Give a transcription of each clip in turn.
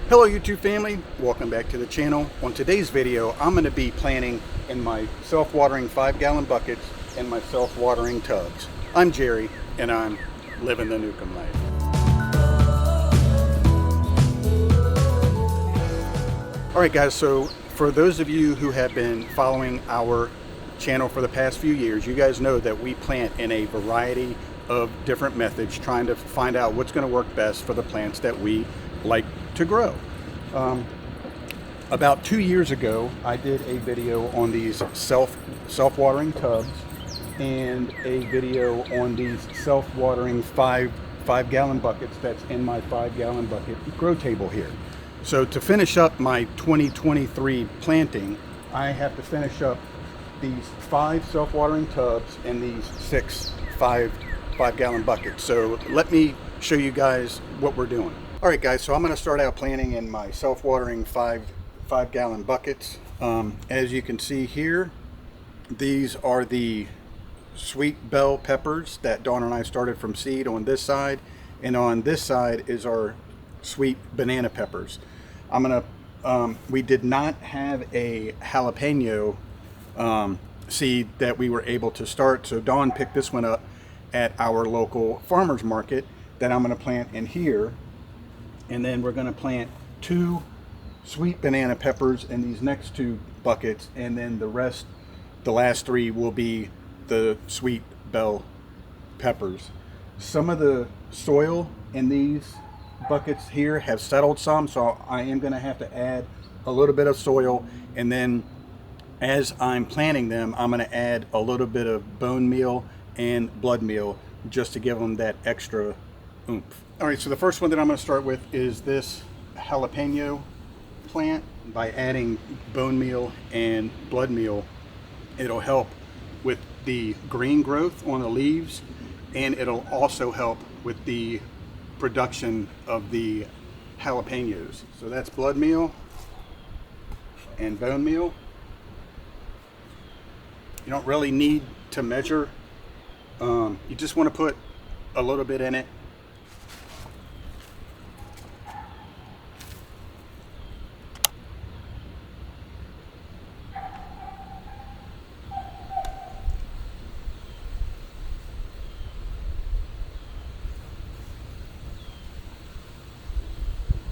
Hello YouTube family, welcome back to the channel. On today's video, I'm going to be planting in my self-watering 5-gallon buckets and my self-watering tubs. I'm Jerry and I'm living the Newcomb life. Alright guys, so for those of you who have been following our channel for the past few years, you guys know that we plant in a variety of different methods, trying to find out what's going to work best for the plants that we like to grow. About 2 years ago, I did a video on these self-watering tubs and a video on these self-watering 5-gallon buckets that's in my 5-gallon bucket grow table here. So to finish up my 2023 planting, I have to finish up these 5 self-watering tubs and these 6 5-gallon buckets. So let me show you guys what we're doing. Alright guys, so I'm going to start out planting in my self-watering 5-gallon buckets. As you can see here, these are the sweet bell peppers that Dawn and I started from seed on this side, and on this side is our sweet banana peppers. We did not have a jalapeno seed that we were able to start, so Dawn picked this one up at our local farmers market that I'm going to plant in here. And then we're going to plant 2 sweet banana peppers in these next 2 buckets, and then the last 3 will be the sweet bell peppers. Some of the soil in these buckets here have settled some, so I am going to have to add a little bit of soil, and then as I'm planting them, I'm going to add a little bit of bone meal and blood meal just to give them that extra oomph. Alright, so the first one that I'm going to start with is this jalapeno plant. By adding bone meal and blood meal, it'll help with the green growth on the leaves, and it'll also help with the production of the jalapenos. So that's blood meal and bone meal. You don't really need to measure. You just want to put a little bit in it.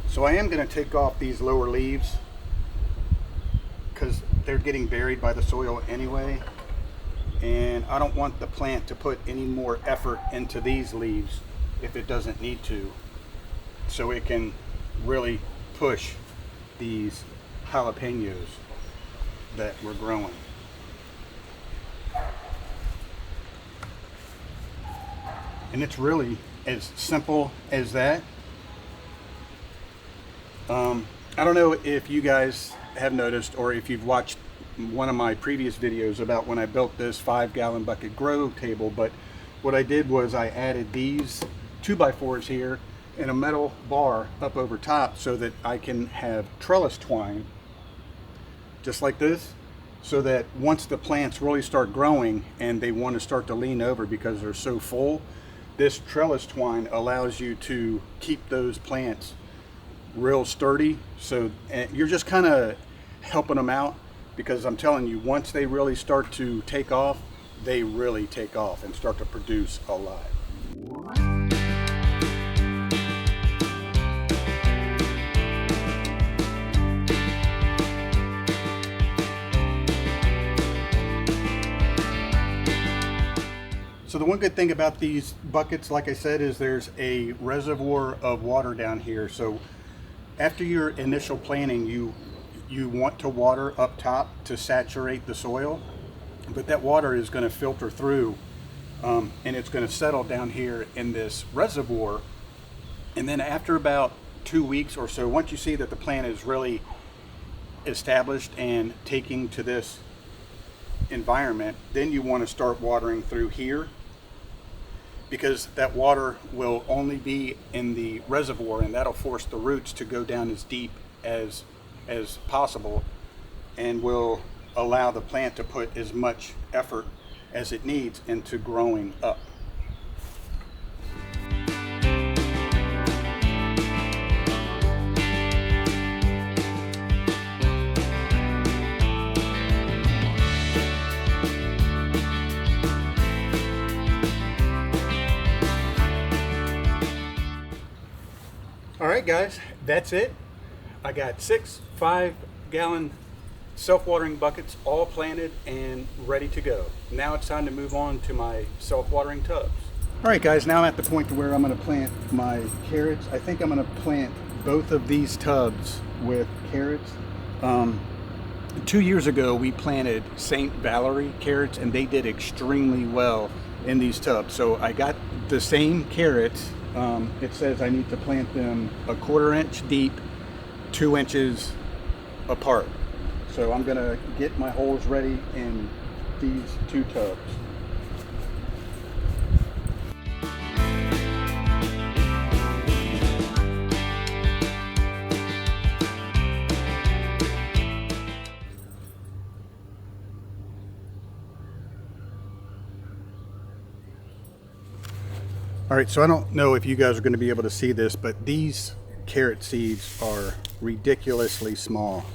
So I am going to take off these lower leaves because they're getting buried by the soil anyway, and I don't want the plant to put any more effort into these leaves if it doesn't need to, so it can really push these jalapenos that we're growing. And it's really as simple as that. I don't know if you guys have noticed, or if you've watched one of my previous videos about when I built this 5-gallon bucket grow table, but what I did was I added these 2x4s here and a metal bar up over top so that I can have trellis twine just like this, so that once the plants really start growing and they want to start to lean over because they're so full, this trellis twine allows you to keep those plants real sturdy. So you're just kind of helping them out, because I'm telling you, once they really start to take off, they really take off and start to produce a lot. So the one good thing about these buckets, like I said, is there's a reservoir of water down here. So after your initial planting, you want to water up top to saturate the soil, but that water is going to filter through and it's going to settle down here in this reservoir. And then after about 2 weeks or so, once you see that the plant is really established and taking to this environment, then you want to start watering through here, because that water will only be in the reservoir, and that'll force the roots to go down as deep as possible, and will allow the plant to put as much effort as it needs into growing up. All right, guys, that's it. I got 6 5-gallon self-watering buckets all planted and ready to go. Now it's time to move on to my self-watering tubs. All right, guys, now I'm at the point to where I'm going to plant my carrots. I think I'm going to plant both of these tubs with carrots. 2 years ago, we planted St. Valerie carrots, and they did extremely well in these tubs. So I got the same carrots. It says I need to plant them 1/4 inch deep, 2 inches apart. So I'm going to get my holes ready in these 2 tubs. All right, so I don't know if you guys are going to be able to see this, but these carrot seeds are ridiculously small.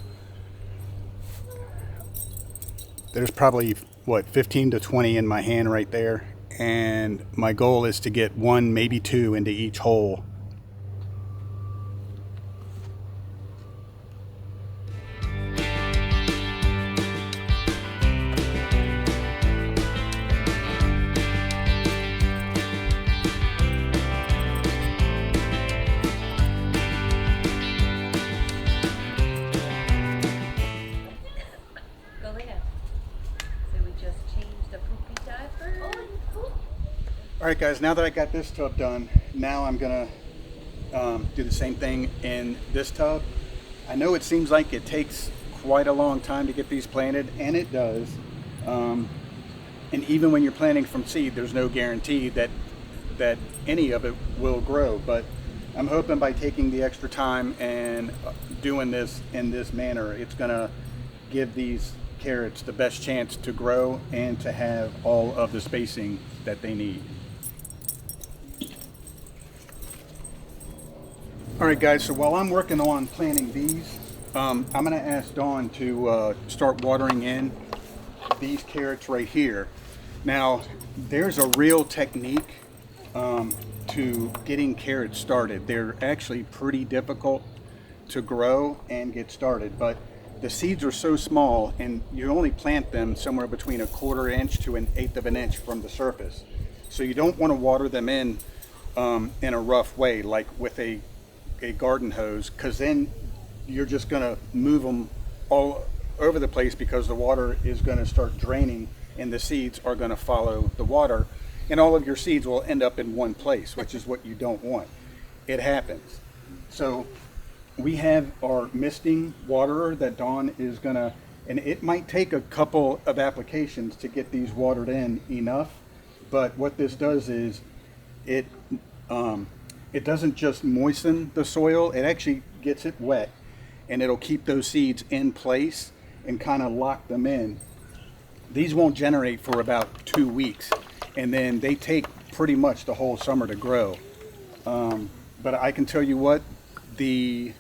There's probably, what, 15 to 20 in my hand right there. And my goal is to get 1, maybe 2 into each hole. All right, guys, now that I got this tub done, now I'm gonna do the same thing in this tub. I know it seems like it takes quite a long time to get these planted, and it does. And even when you're planting from seed, there's no guarantee that any of it will grow. But I'm hoping by taking the extra time and doing this in this manner, it's gonna give these carrots the best chance to grow and to have all of the spacing that they need. All right, guys, so while I'm working on planting these, I'm going to ask Dawn to start watering in these carrots right here. Now, there's a real technique to getting carrots started. They're actually pretty difficult to grow and get started, but the seeds are so small, and you only plant them somewhere between 1/4 inch to 1/8 of an inch from the surface. So you don't want to water them in a rough way, like with a garden hose, because then you're just going to move them all over the place because the water is going to start draining and the seeds are going to follow the water, and all of your seeds will end up in one place, which is what you don't want. It happens. So we have our misting waterer that Dawn is going to, and it might take a couple of applications to get these watered in enough, but what this does is it doesn't just moisten the soil, it actually gets it wet, and it'll keep those seeds in place and kind of lock them in. These won't generate for about 2 weeks, and then they take pretty much the whole summer to grow. But I can tell you what, the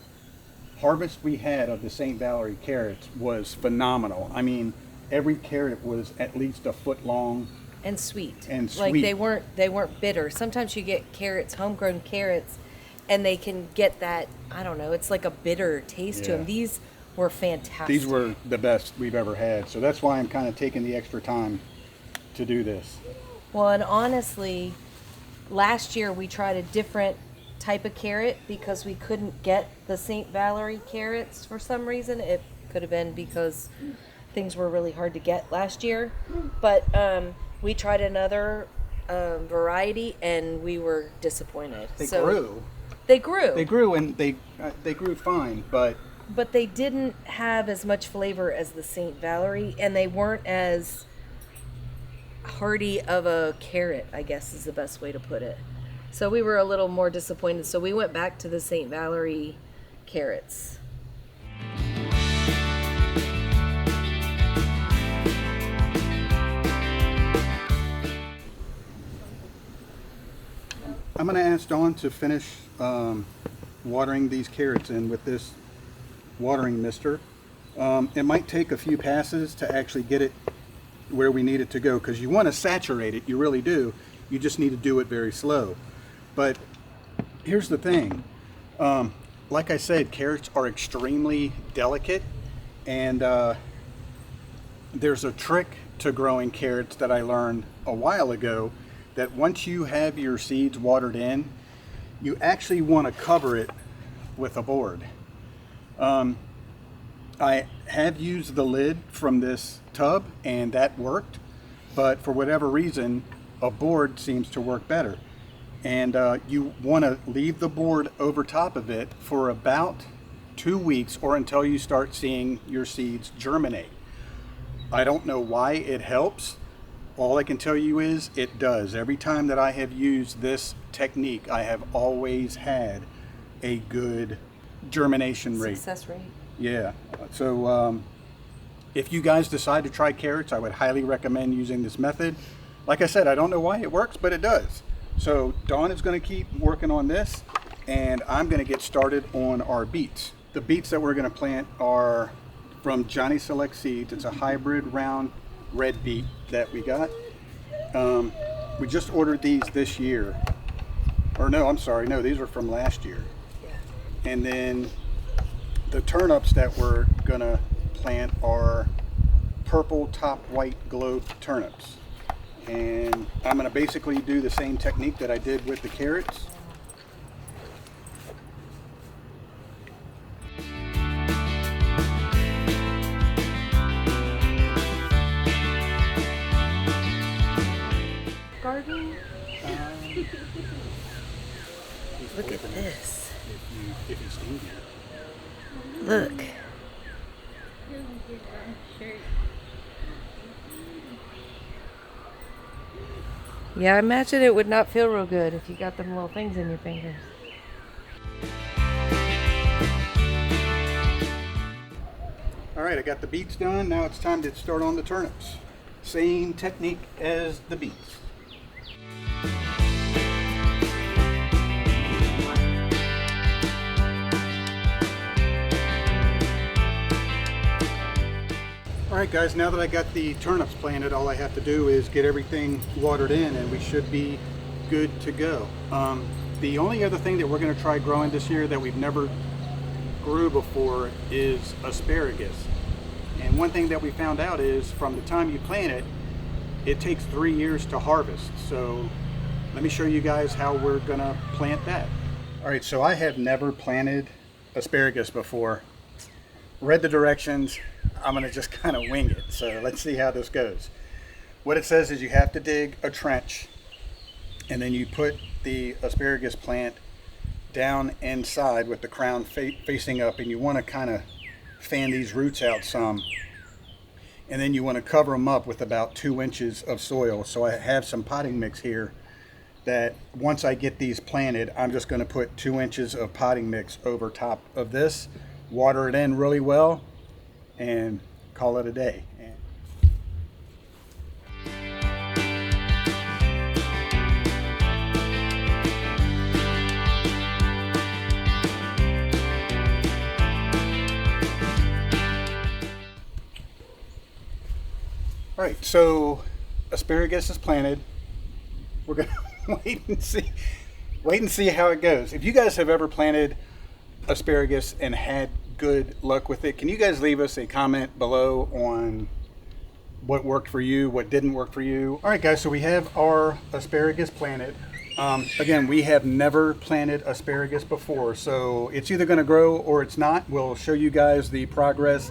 harvest we had of the St. Valerie carrots was phenomenal. I mean, every carrot was at least a foot long. And sweet. And sweet. Like they weren't bitter. Sometimes you get carrots, homegrown carrots, and they can get that, I don't know, it's like a bitter taste to them. These were fantastic. These were the best we've ever had. So that's why I'm kind of taking the extra time to do this. Well, and honestly, last year we tried a different type of carrot because we couldn't get the St. Valerie carrots for some reason. It could have been because things were really hard to get last year. But we tried another variety, and we were disappointed. They grew, and they grew fine, but they didn't have as much flavor as the St. Valerie, and they weren't as hearty of a carrot, I guess is the best way to put it. So we were a little more disappointed. So we went back to the St. Valerie carrots. I'm going to ask Dawn to finish watering these carrots in with this watering mister. It might take a few passes to actually get it where we need it to go, because you want to saturate it, you really do. You just need to do it very slow. But here's the thing, Like I said, carrots are extremely delicate, and there's a trick to growing carrots that I learned a while ago, that once you have your seeds watered in, you actually want to cover it with a board. I have used the lid from this tub and that worked, but for whatever reason, a board seems to work better. And you want to leave the board over top of it for about 2 weeks, or until you start seeing your seeds germinate. I don't know why it helps. All I can tell you is it does. Every time that I have used this technique, I have always had a good germination rate. Success rate. Yeah. So if you guys decide to try carrots, I would highly recommend using this method. Like I said, I don't know why it works, but it does. So Dawn is going to keep working on this, and I'm going to get started on our beets. The beets that we're going to plant are from Johnny Select Seeds. It's a hybrid round red beet that we got. We just ordered these this year. Or no, I'm sorry, no, these are from last year. And then the turnips that we're going to plant are purple top white globe turnips. And I'm going to basically do the same technique that I did with the carrots. Garden? Look at this. If you stand here. Look. Yeah, I imagine it would not feel real good if you got them little things in your fingers. All right, I got the beets done. Now it's time to start on the turnips. Same technique as the beets. All right guys, now that I got the turnips planted, all I have to do is get everything watered in and we should be good to go. The only other thing that we're going to try growing this year that we've never grew before is asparagus. And one thing that we found out is from the time you plant it, it takes 3 years to harvest. So let me show you guys how we're going to plant that. All right, so I have never planted asparagus before. Read the directions. I'm going to just kind of wing it. So let's see how this goes. What it says is you have to dig a trench, and then you put the asparagus plant down inside with the crown facing up, and you want to kind of fan these roots out some. And then you want to cover them up with about 2 inches of soil. So I have some potting mix here that once I get these planted, I'm just going to put 2 inches of potting mix over top of this, water it in really well, and call it a day. All right, so asparagus is planted. We're gonna wait and see how it goes. If you guys have ever planted asparagus and had good luck with it, can you guys leave us a comment below on what worked for you, what didn't work for you? All right guys, so we have our asparagus planted. Again, we have never planted asparagus before, so it's either going to grow or it's not. We'll show you guys the progress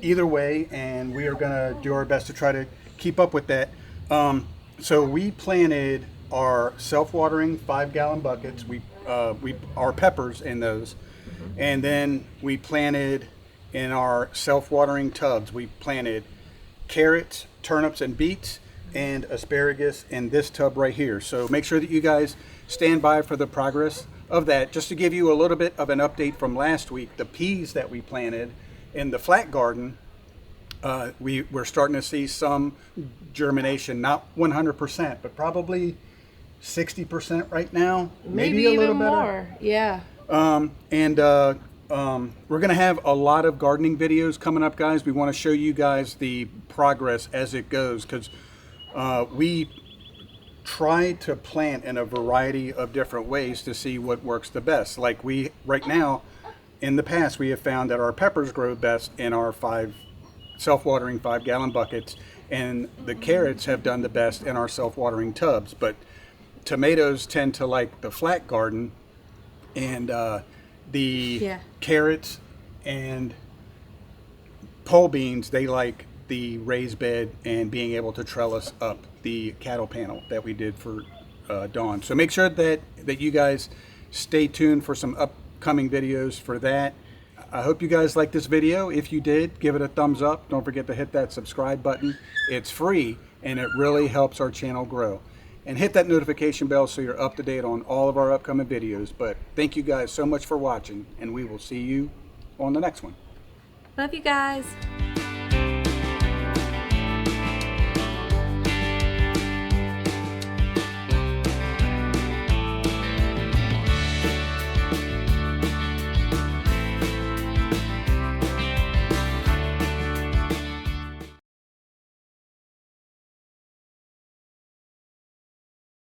either way, and we are going to do our best to try to keep up with that. So we planted our self-watering 5-gallon buckets. Our peppers in those. And then we planted in our self-watering tubs. We planted carrots, turnips, and beets, and asparagus in this tub right here. So make sure that you guys stand by for the progress of that. Just to give you a little bit of an update from last week, the peas that we planted in the flat garden, we're starting to see some germination, not 100%, but probably 60% right now. Maybe a little even better. more. Yeah. We're going to have a lot of gardening videos coming up, guys. We want to show you guys the progress as it goes, because we try to plant in a variety of different ways to see what works the best. Like right now, in the past, we have found that our peppers grow best in our self-watering 5-gallon buckets, and the carrots have done the best in our self-watering tubs. But tomatoes tend to like the flat garden, and carrots and pole beans, they like the raised bed and being able to trellis up the cattle panel that we did for Dawn. So make sure that you guys stay tuned for some upcoming videos for that. I hope you guys liked this video. If you did, give it a thumbs up. Don't forget to hit that subscribe button. It's free and it really helps our channel grow. And hit that notification bell so you're up to date on all of our upcoming videos. But thank you guys so much for watching, and we will see you on the next one. Love you guys.